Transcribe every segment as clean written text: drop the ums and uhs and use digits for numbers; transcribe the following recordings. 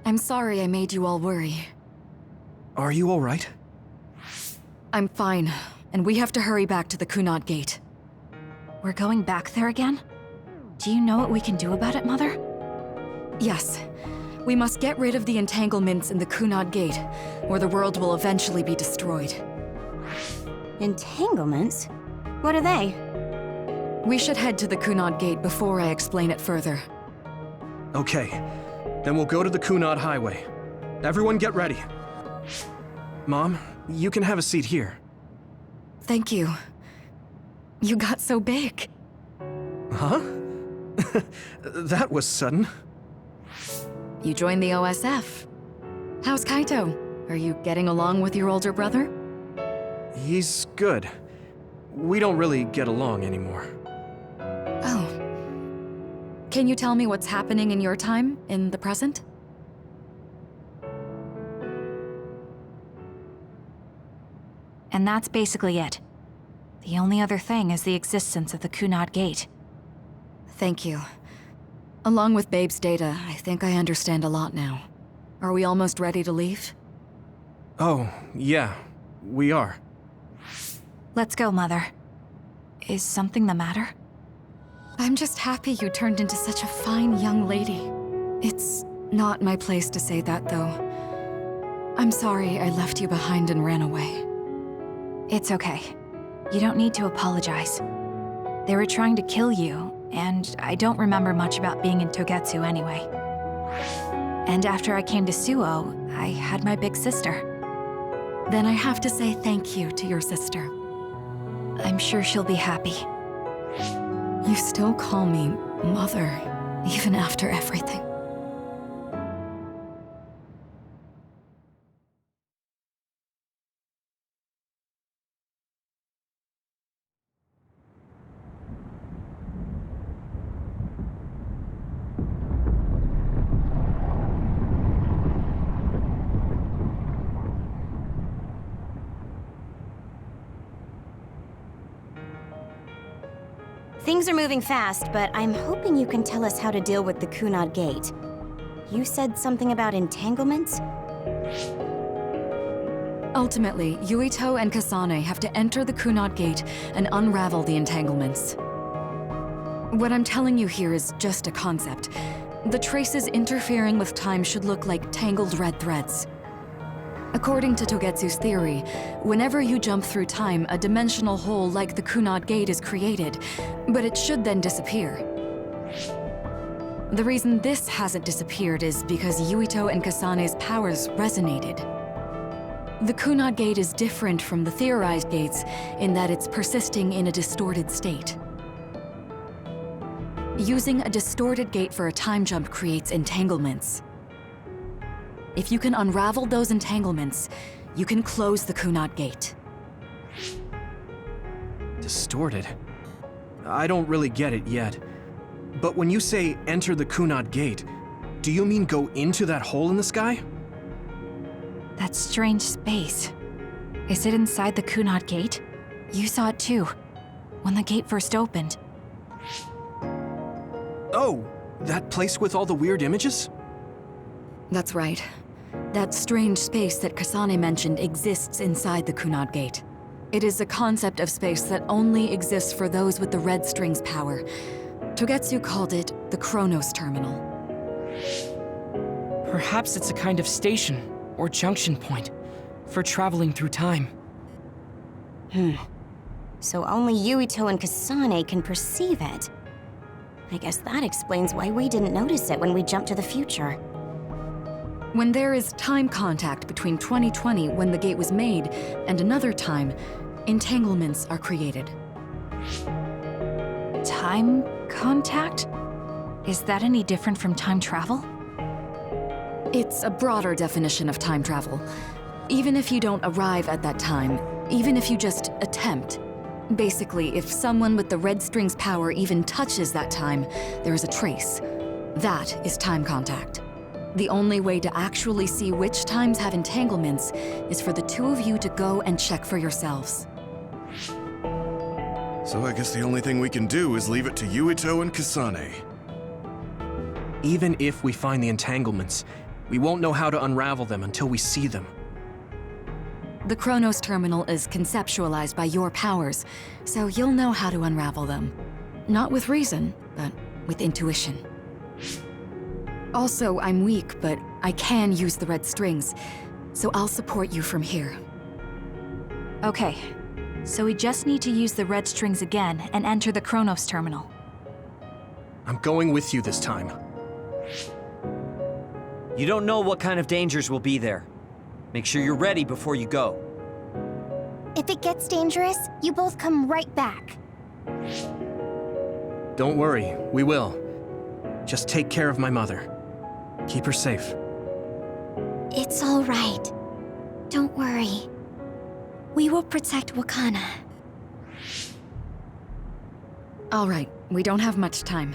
I'm sorry I made you all worry. Are you alright? I'm fine, and we have to hurry back to the Kunad Gate. We're going back there again? Do you know what we can do about it, Mother? Yes. We must get rid of the entanglements in the Kunad Gate, or the world will eventually be destroyed. Entanglements? What are they? We should head to the Kunad Gate before I explain it further. Okay. Then we'll go to the Kunad Highway. Everyone get ready. Mom, you can have a seat here. Thank you. You got so big. Huh? That was sudden. You joined the OSF. How's Kaito? Are you getting along with your older brother? He's good. We don't really get along anymore. Oh. Can you tell me what's happening in your time, in the present? And that's basically it. The only other thing is the existence of the Kunad Gate. Thank you. Along with Babe's data, I think I understand a lot now. Are we almost ready to leave? Oh, yeah, we are. Let's go, Mother. Is something the matter? I'm just happy you turned into such a fine young lady. It's not my place to say that, though. I'm sorry I left you behind and ran away. It's okay. You don't need to apologize. They were trying to kill you, and I don't remember much about being in Togetsu anyway. And after I came to Suo, I had my big sister. Then I have to say thank you to your sister. I'm sure she'll be happy. You still call me Mother, even after everything. Things are moving fast, but I'm hoping you can tell us how to deal with the Kunad Gate. You said something about entanglements? Ultimately, Yuito and Kasane have to enter the Kunad Gate and unravel the entanglements. What I'm telling you here is just a concept. The traces interfering with time should look like tangled red threads. According to Togetsu's theory, whenever you jump through time, a dimensional hole like the Kunad Gate is created, but it should then disappear. The reason this hasn't disappeared is because Yuito and Kasane's powers resonated. The Kunad Gate is different from the theorized gates in that it's persisting in a distorted state. Using a distorted gate for a time jump creates entanglements. If you can unravel those entanglements, you can close the Kunad Gate. Distorted? I don't really get it yet. But when you say enter the Kunad Gate, do you mean go into that hole in the sky? That strange space. Is it inside the Kunad Gate? You saw it too, when the gate first opened. Oh, that place with all the weird images? That's right. That strange space that Kasane mentioned exists inside the Kunad Gate. It is a concept of space that only exists for those with the red string's power. Togetsu called it the Chronos Terminal. Perhaps it's a kind of station, or junction point, for traveling through time. So only Yuito and Kasane can perceive it. I guess that explains why we didn't notice it when we jumped to the future. When there is time contact between 2020, when the gate was made, and another time, entanglements are created. Time contact? Is that any different from time travel? It's a broader definition of time travel. Even if you don't arrive at that time, even if you just attempt. Basically, if someone with the red string's power even touches that time, there is a trace. That is time contact. The only way to actually see which times have entanglements is for the two of you to go and check for yourselves. So I guess the only thing we can do is leave it to Yuito and Kasane. Even if we find the entanglements, We won't know how to unravel them until we see them. The Chronos terminal is conceptualized by your powers, so you'll know how to unravel them. Not with reason, but with intuition. Also, I'm weak, but I can use the red strings, so I'll support you from here. Okay, so we just need to use the red strings again and enter the Chronos terminal. I'm going with you this time. You don't know what kind of dangers will be there. Make sure you're ready before you go. If it gets dangerous, you both come right back. Don't worry, we will. Just take care of my mother. Keep her safe. It's all right. Don't worry. We will protect Wakana. All right, we don't have much time.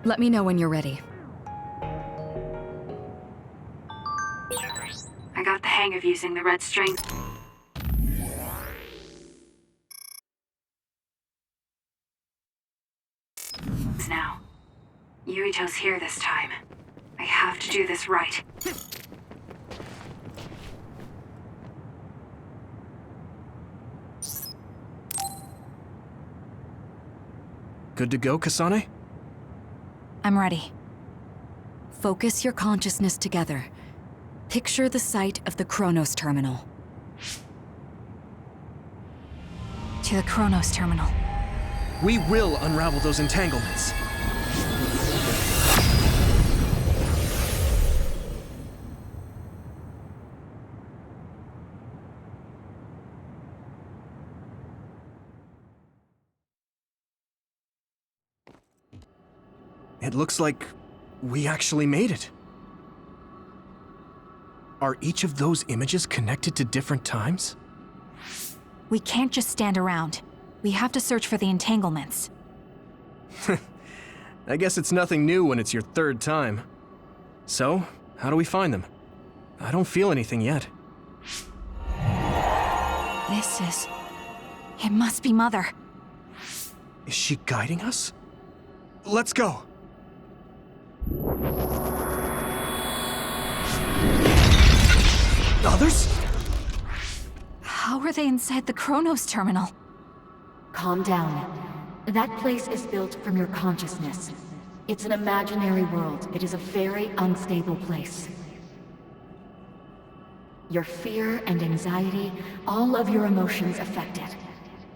Let me know when you're ready. I got the hang of using the red strings. Now, Yuito's here this time. I have to do this right. Good to go, Kasane? I'm ready. Focus your consciousness together. Picture the site of the Chronos terminal. To the Chronos terminal. We will unravel those entanglements. It looks like we actually made it. Are each of those images connected to different times? We can't just stand around. We have to search for the entanglements. I guess it's nothing new when it's your third time. So, how do we find them? I don't feel anything yet. It must be Mother. Is she guiding us? Let's go! Others? How are they inside the Chronos terminal? Calm down. That place is built from your consciousness. It's an imaginary world. It is a very unstable place. Your fear and anxiety, all of your emotions affected.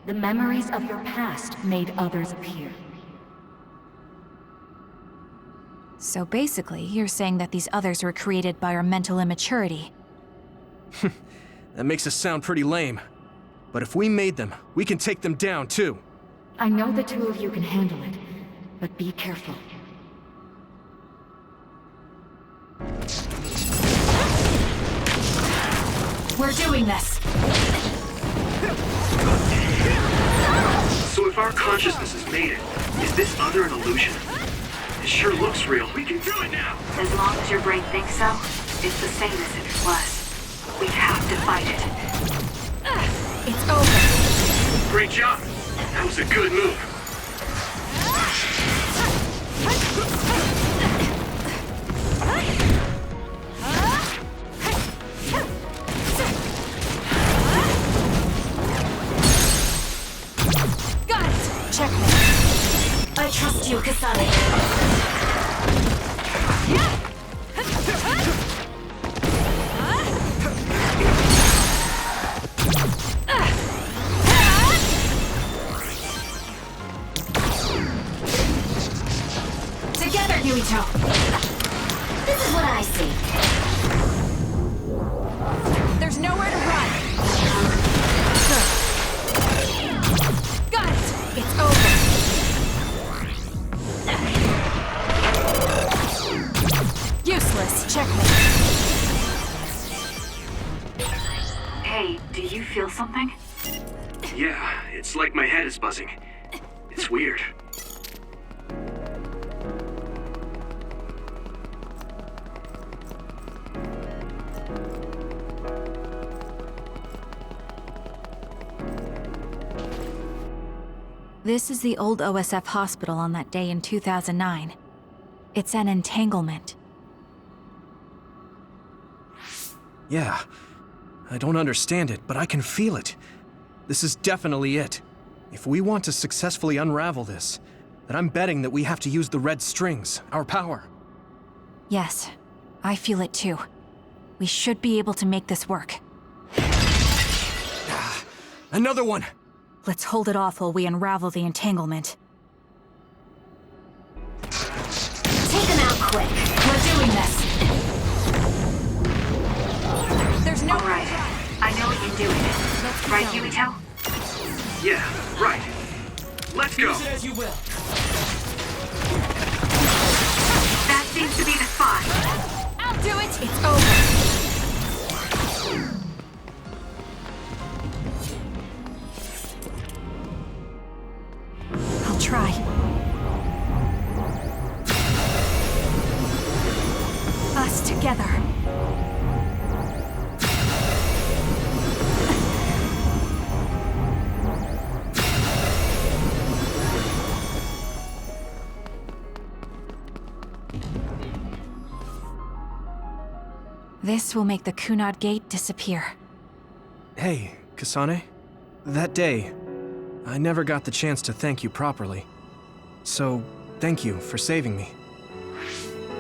The memories of your past made others appear. So basically, you're saying that these others were created by our mental immaturity. That makes us sound pretty lame. But if we made them, we can take them down too. I know the two of you can handle it, but be careful. We're doing this! So if our consciousness has made it, is this other an illusion? It sure looks real. We can do it now! As long as your brain thinks so, it's the same as if it was. We have to fight it. It's over. Great job! That was a good move. Got it! Checkmate. I trust you, Kasane. Together, Yuito! This is what I see. There's nowhere to run! Good. Got it! It's over! Useless. Checkmate. Hey, do you feel something? Yeah, it's like my head is buzzing. It's weird. This is the old OSF hospital on that day in 2009. It's an entanglement. Yeah. I don't understand it, but I can feel it. This is definitely it. If we want to successfully unravel this, then I'm betting that we have to use the red strings, our power. Yes, I feel it too. We should be able to make this work. Another one! Let's hold it off while we unravel the entanglement. Take them out quick. We're doing this! There's no... Alright, I know we can do it. Right, Yuito? Yeah, right. Let's go. Use it as you will. That seems to be the spot. I'll do it! It's over! I'll try. Us together. This will make the Kunad Gate disappear. Hey, Kasane. That day, I never got the chance to thank you properly. So, thank you for saving me.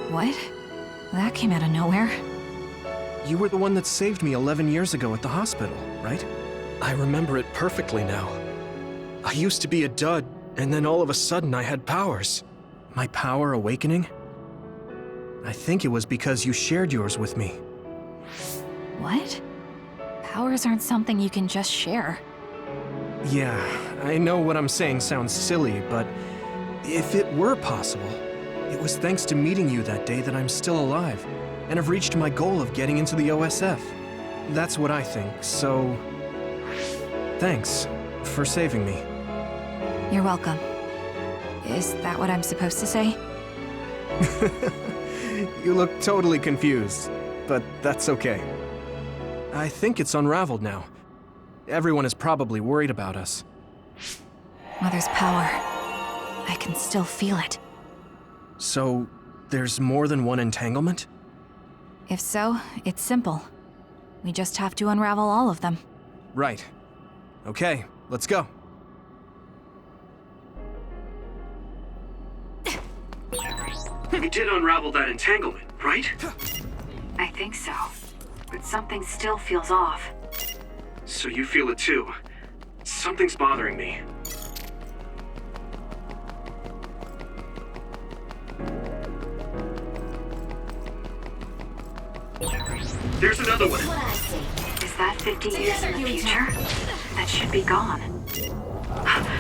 What? That came out of nowhere. You were the one that saved me 11 years ago at the hospital, right? I remember it perfectly now. I used to be a dud, and then all of a sudden I had powers. My power awakening? I think it was because you shared yours with me. What? Powers aren't something you can just share. Yeah, I know what I'm saying sounds silly, but if it were possible, it was thanks to meeting you that day that I'm still alive, and have reached my goal of getting into the OSF. That's what I think, so... thanks for saving me. You're welcome. Is that what I'm supposed to say? You look totally confused, but that's okay. I think it's unraveled now. Everyone is probably worried about us. Mother's power. I can still feel it. So, there's more than one entanglement? If so, it's simple. We just have to unravel all of them. Right. Okay, let's go. We did unravel that entanglement, right? I think so. But something still feels off. So you feel it too. Something's bothering me. There's another one. Is that 50 years in the future? That should be gone.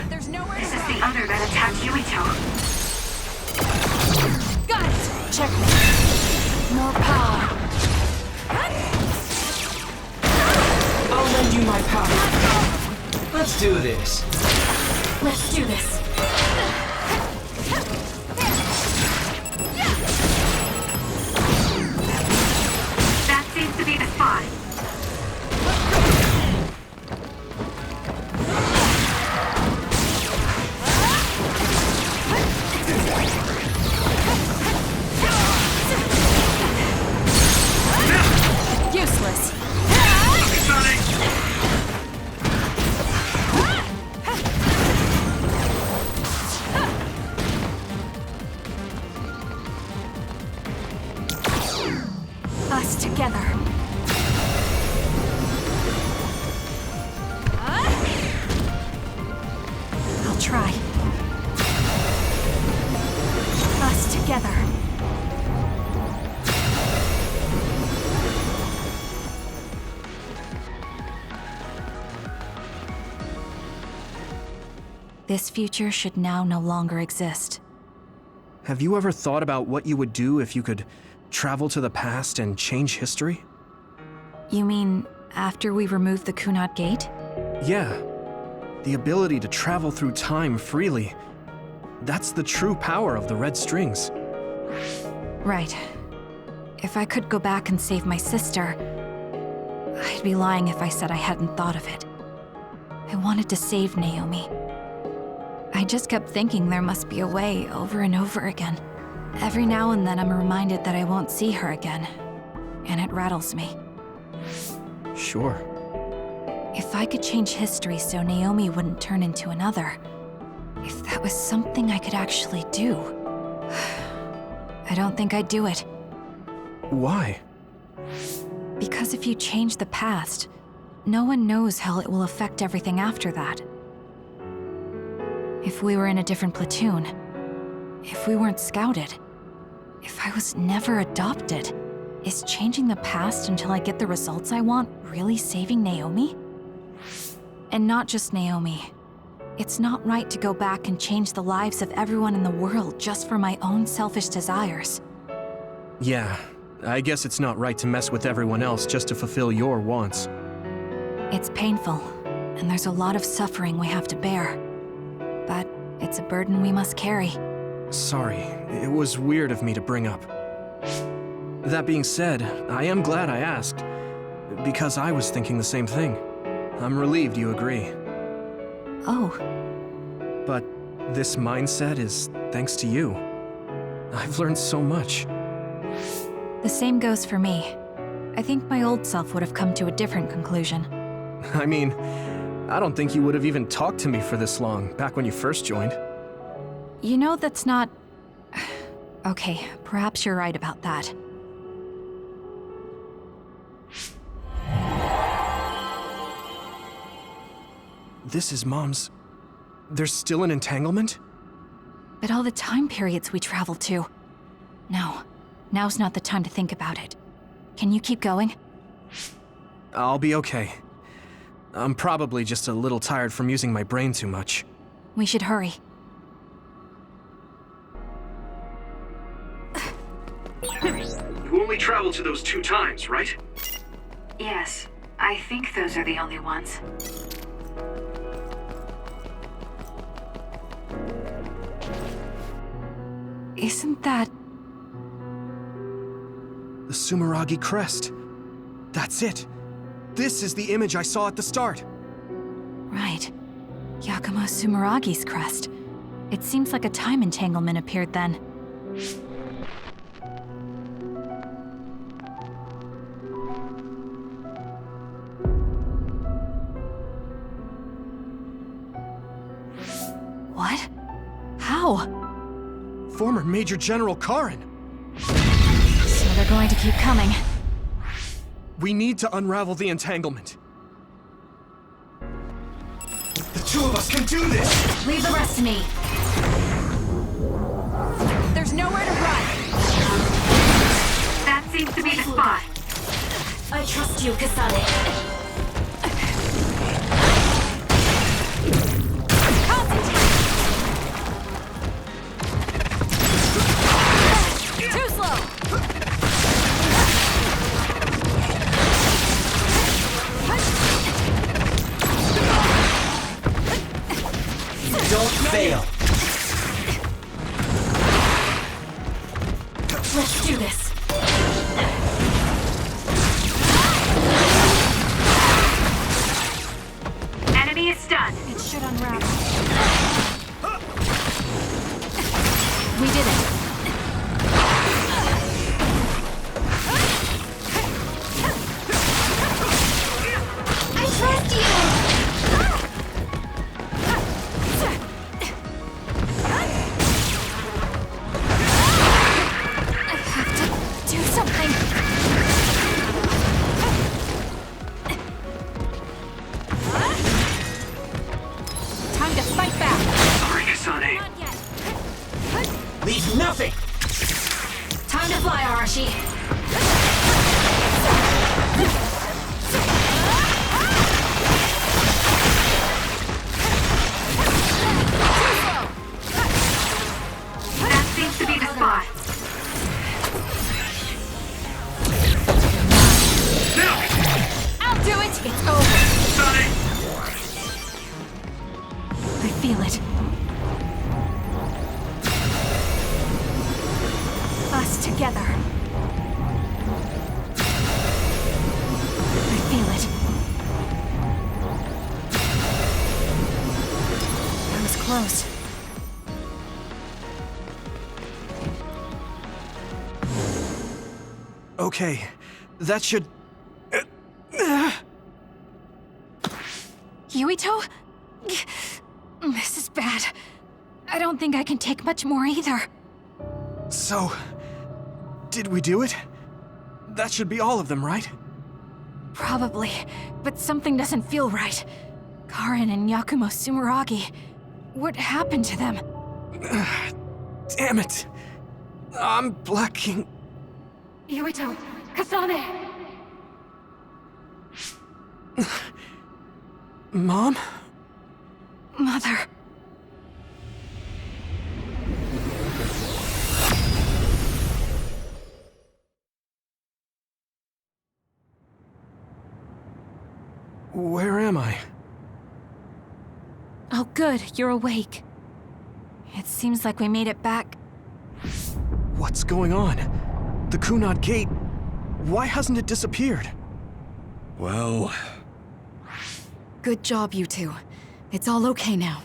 There's nowhere This is the other that attacked Yuito. Got it! Checkmate. More power. I'll lend you my power. Let's do this. Let's do this. That seems to be the spot. Useless. Us together. I'll try. Us together. This future should now no longer exist. Have you ever thought about what you would do if you could travel to the past and change history? You mean after we remove the Kunad Gate? Yeah. The ability to travel through time freely. That's the true power of the red strings. Right. If I could go back and save my sister, I'd be lying if I said I hadn't thought of it. I wanted to save Naomi. I just kept thinking there must be a way over and over again. Every now and then I'm reminded that I won't see her again, and it rattles me. Sure. If I could change history so Naomi wouldn't turn into another, if that was something I could actually do, I don't think I'd do it. Why? Because if you change the past, no one knows how it will affect everything after that. If we were in a different platoon, if we weren't scouted, if I was never adopted, is changing the past until I get the results I want really saving Naomi? And not just Naomi. It's not right to go back and change the lives of everyone in the world just for my own selfish desires. Yeah, I guess it's not right to mess with everyone else just to fulfill your wants. It's painful, and there's a lot of suffering we have to bear. But it's a burden we must carry. Sorry, it was weird of me to bring up. That being said, I am glad I asked, because I was thinking the same thing. I'm relieved you agree. Oh, But this mindset is thanks to you. I've learned so much. the same goes for me. I think my old self would have come to a different conclusion. I mean, I don't think you would have even talked to me for this long, back when you first joined. You know, that's not... Okay, perhaps you're right about that. This is Mom's... There's still an entanglement? But all the time periods we traveled to... No, now's not the time to think about it. Can you keep going? I'll be okay. I'm probably just a little tired from using my brain too much. We should hurry. You only traveled to those 2 times, right? Yes, I think those are the only ones. Isn't that... The Sumeragi crest. That's it. This is the image I saw at the start. Right. Yakumo Sumeragi's crest. It seems like a time entanglement appeared then. What? How? Former Major General Karin. So they're going to keep coming. We need to unravel the entanglement. The 2 of us can do this! Leave the rest to me. There's nowhere to run. That seems to be the spot. I trust you, Kasane. Too slow! Don't fail. Let's do this. Enemy is stunned. It should unravel. We did it. I trust you! I have to do something. Time to fight back. Sorry, Kasane. Leave nothing. Time to fly, Arashi. That seems to be the spot. I'll do it. It's over. Kasane! I feel it. Us together. I feel it. That was close. Okay, that should... Yuito? This is bad. I don't think I can take much more either. So, did we do it? That should be all of them, right? Probably, but something doesn't feel right. Karin and Yakumo Sumeragi. What happened to them? Damn it! I'm blacking. Yuito! Kasane! Mom? Mother. Where am I? Oh good, you're awake. It seems like we made it back. What's going on? The Kunad Gate. Why hasn't it disappeared? Well... Good job, you two. It's all okay now.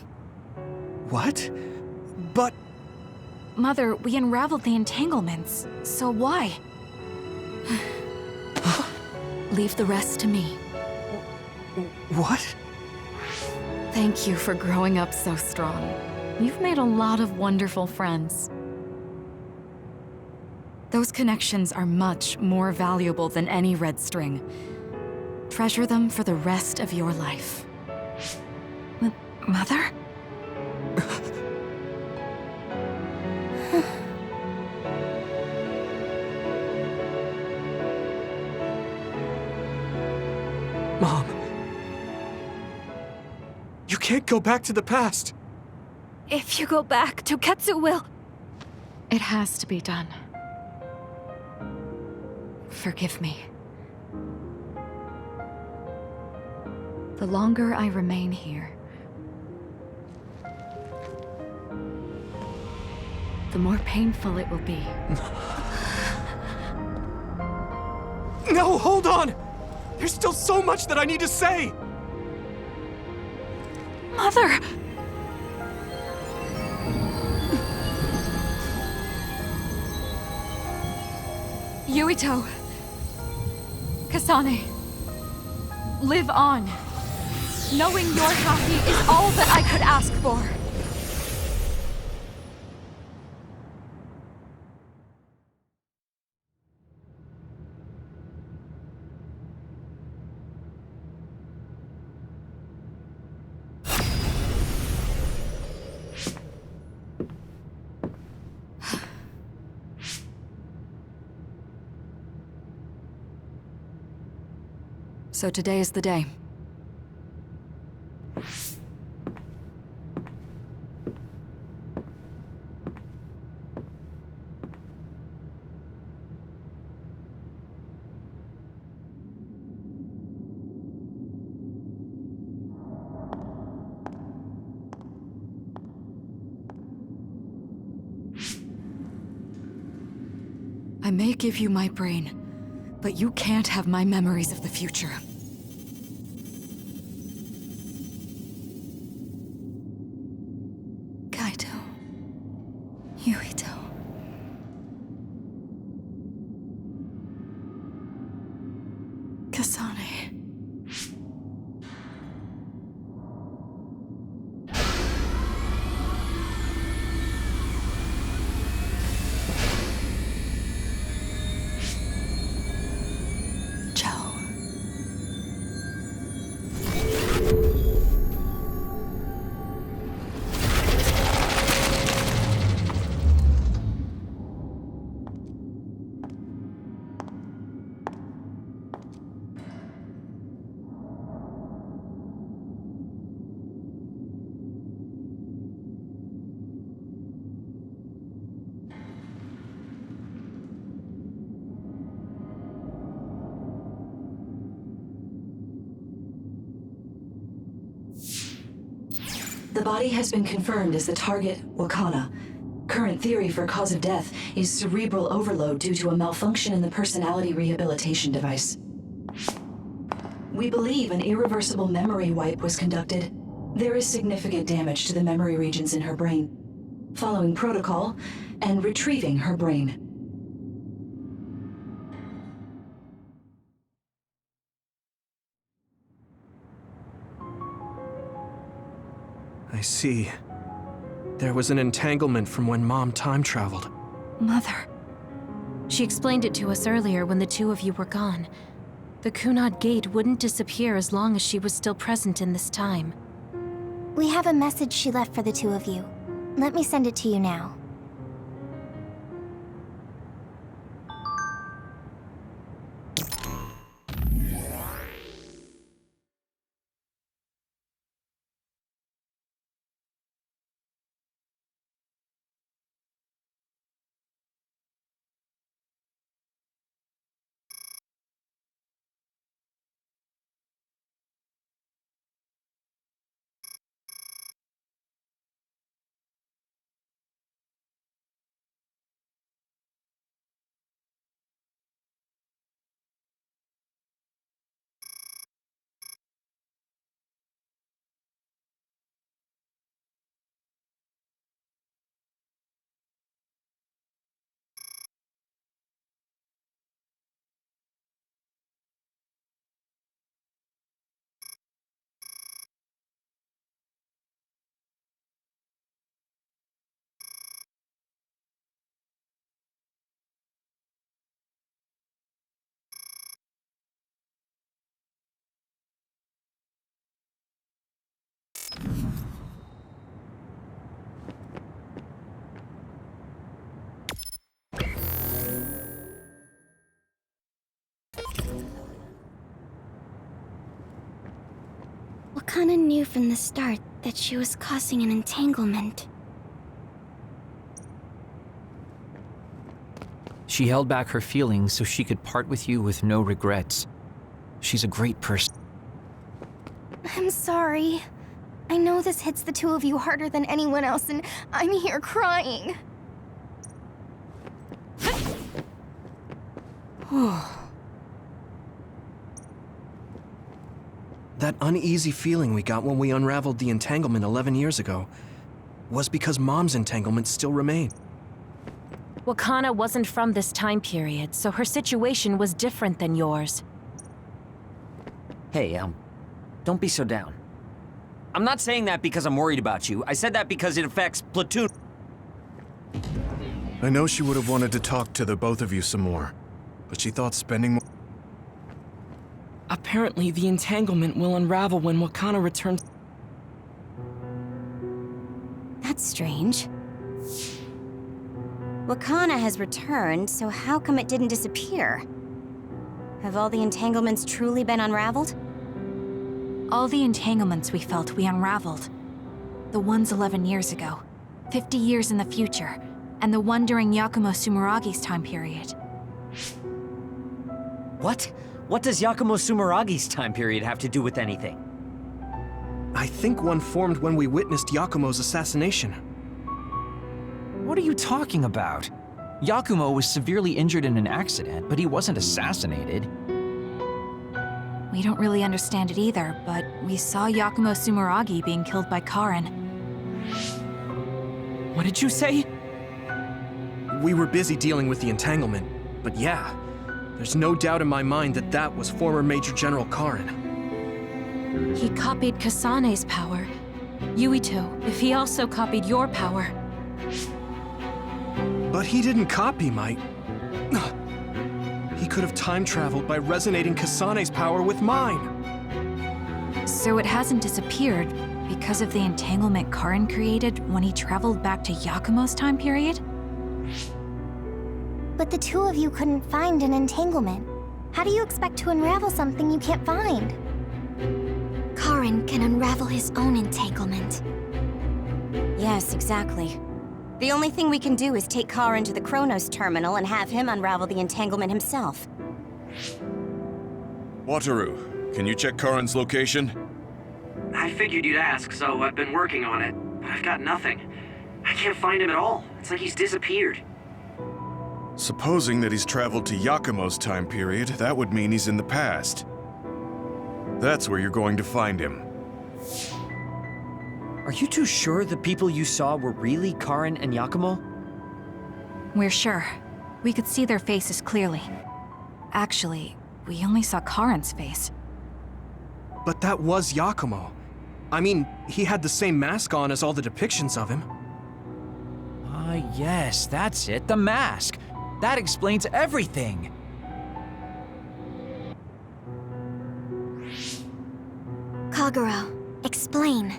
What? But... Mother, we unraveled the entanglements, so why? Leave the rest to me. What? Thank you for growing up so strong. You've made a lot of wonderful friends. Those connections are much more valuable than any red string. Treasure them for the rest of your life. Mother? Mom. You can't go back to the past. If you go back, Toketsu will... It has to be done. Forgive me. The longer I remain here, the more painful it will be. No, hold on! There's still so much that I need to say! Mother! Yuito. Kasane. Live on. Knowing you're happy is all that I could ask for. So today is the day. I may give you my brain, but you can't have my memories of the future. Kaito. Yuito. Kasane. The body has been confirmed as the target, Wakana. Current theory for cause of death is cerebral overload due to a malfunction in the personality rehabilitation device. We believe an irreversible memory wipe was conducted. There is significant damage to the memory regions in her brain. Following protocol and retrieving her brain. see. There was an entanglement from when Mom time traveled. Mother. She explained it to us earlier when the two of you were gone. The Kunad Gate wouldn't disappear as long as she was still present in this time. We have a message she left for the two of you. Let me send it to you now. Wakana knew from the start that she was causing an entanglement. She held back her feelings so she could part with you with no regrets. She's a great person. I'm sorry. I know this hits the two of you harder than anyone else, and I'm here crying. That uneasy feeling we got when we unraveled the entanglement 11 years ago was because Mom's entanglement still remained. Wakana wasn't from this time period, so her situation was different than yours. Hey, don't be so down. I'm not saying that because I'm worried about you. I said that because it affects Platoon. I know she would have wanted to talk to the both of you some more, but she thought spending more... Apparently, the entanglement will unravel when Wakana returns. That's strange. Wakana has returned, so how come it didn't disappear? Have all the entanglements truly been unraveled? All the entanglements we felt we unraveled. The ones 11 years ago, 50 years in the future, and the one during Yakumo Sumeragi's time period. What? What does Yakumo Sumeragi's time period have to do with anything? I think one formed when we witnessed Yakumo's assassination. What are you talking about? Yakumo was severely injured in an accident, but he wasn't assassinated. We don't really understand it either, but we saw Yakumo Sumeragi being killed by Karin. What did you say? We were busy dealing with the entanglement, but yeah, there's no doubt in my mind that that was former Major General Karin. He copied Kasane's power. Yuito, if he also copied your power. But he didn't copy my... He could have time-traveled by resonating Kasane's power with mine. So it hasn't disappeared because of the entanglement Karin created when he traveled back to Yakumo's time period? But the two of you couldn't find an entanglement. How do you expect to unravel something you can't find? Karin can unravel his own entanglement. Yes, exactly. The only thing we can do is take Karin to the Chronos terminal and have him unravel the entanglement himself. Wataru, can you check Karin's location? I figured you'd ask, so I've been working on it, but I've got nothing. I can't find him at all. It's like he's disappeared. Supposing that he's traveled to Yakumo's time period, that would mean he's in the past. That's where you're going to find him. Are you two sure the people you saw were really Karin and Yakumo? We're sure. We could see their faces clearly. Actually, we only saw Karin's face. But that was Yakumo. I mean, he had the same mask on as all the depictions of him. Ah, yes, that's it, the mask. That explains everything. Kagero, explain.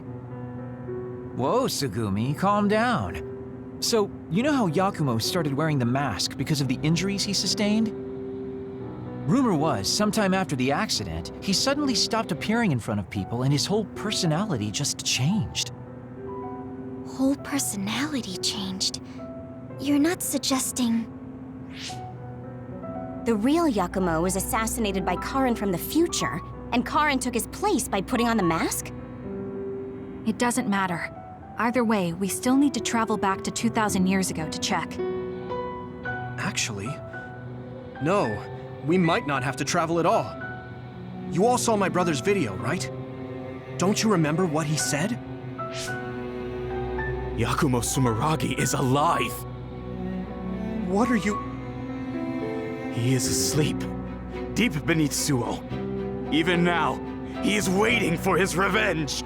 Whoa, Tsugumi, calm down. So, you know how Yakumo started wearing the mask because of the injuries he sustained? Rumor was, sometime after the accident, he suddenly stopped appearing in front of people and his whole personality just changed. Whole personality changed? You're not suggesting... The real Yakumo was assassinated by Karin from the future, and Karin took his place by putting on the mask? It doesn't matter. Either way, we still need to travel back to 2,000 years ago to check. Actually, no. We might not have to travel at all. You all saw my brother's video, right? Don't you remember what he said? Yakumo Sumeragi is alive! What are you... He is asleep, deep beneath Suo. Even now, he is waiting for his revenge!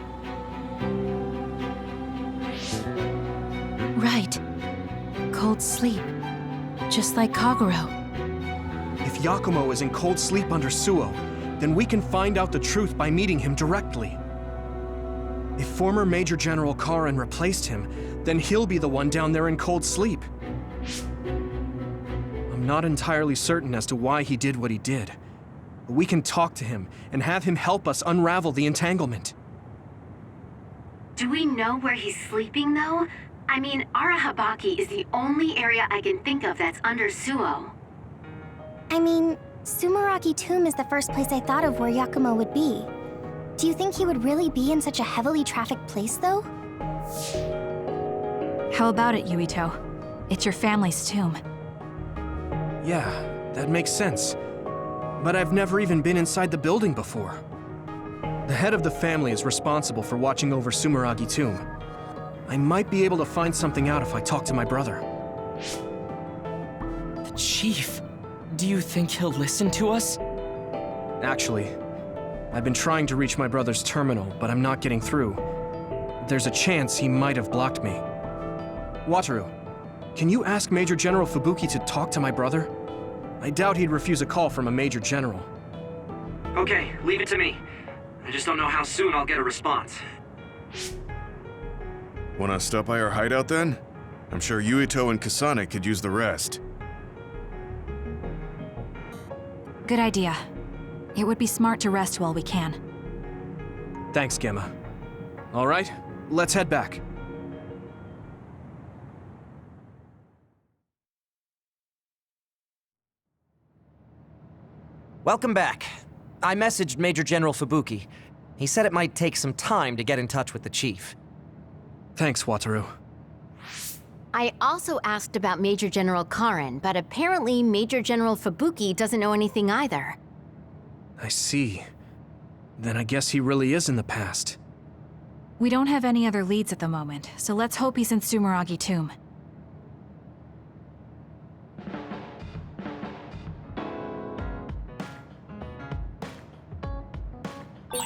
Right. Cold sleep. Just like Kagero. If Yakumo is in cold sleep under Suo, then we can find out the truth by meeting him directly. If former Major General Karin replaced him, then he'll be the one down there in cold sleep. I'm not entirely certain as to why he did what he did, but we can talk to him and have him help us unravel the entanglement. Do we know where he's sleeping, though? I mean, Arahabaki is the only area I can think of that's under Suo. I mean, Sumeragi Tomb is the first place I thought of where Yakumo would be. Do you think he would really be in such a heavily trafficked place, though? How about it, Yuito? It's your family's tomb. Yeah, that makes sense. But I've never even been inside the building before. The head of the family is responsible for watching over Sumeragi Tomb. I might be able to find something out if I talk to my brother. The chief. Do you think he'll listen to us? Actually, I've been trying to reach my brother's terminal, but I'm not getting through. There's a chance he might have blocked me. Wataru, can you ask Major General Fubuki to talk to my brother? I doubt he'd refuse a call from a Major General. Okay, leave it to me. I just don't know how soon I'll get a response. Wanna stop by our hideout then? I'm sure Yuito and Kasane could use the rest. Good idea. It would be smart to rest while we can. Thanks, Gemma. All right, let's head back. Welcome back. I messaged Major General Fubuki. He said it might take some time to get in touch with the chief. Thanks, Wataru. I also asked about Major General Karin, but apparently Major General Fubuki doesn't know anything either. I see. Then I guess he really is in the past. We don't have any other leads at the moment, so let's hope he's in Sumeragi Tomb.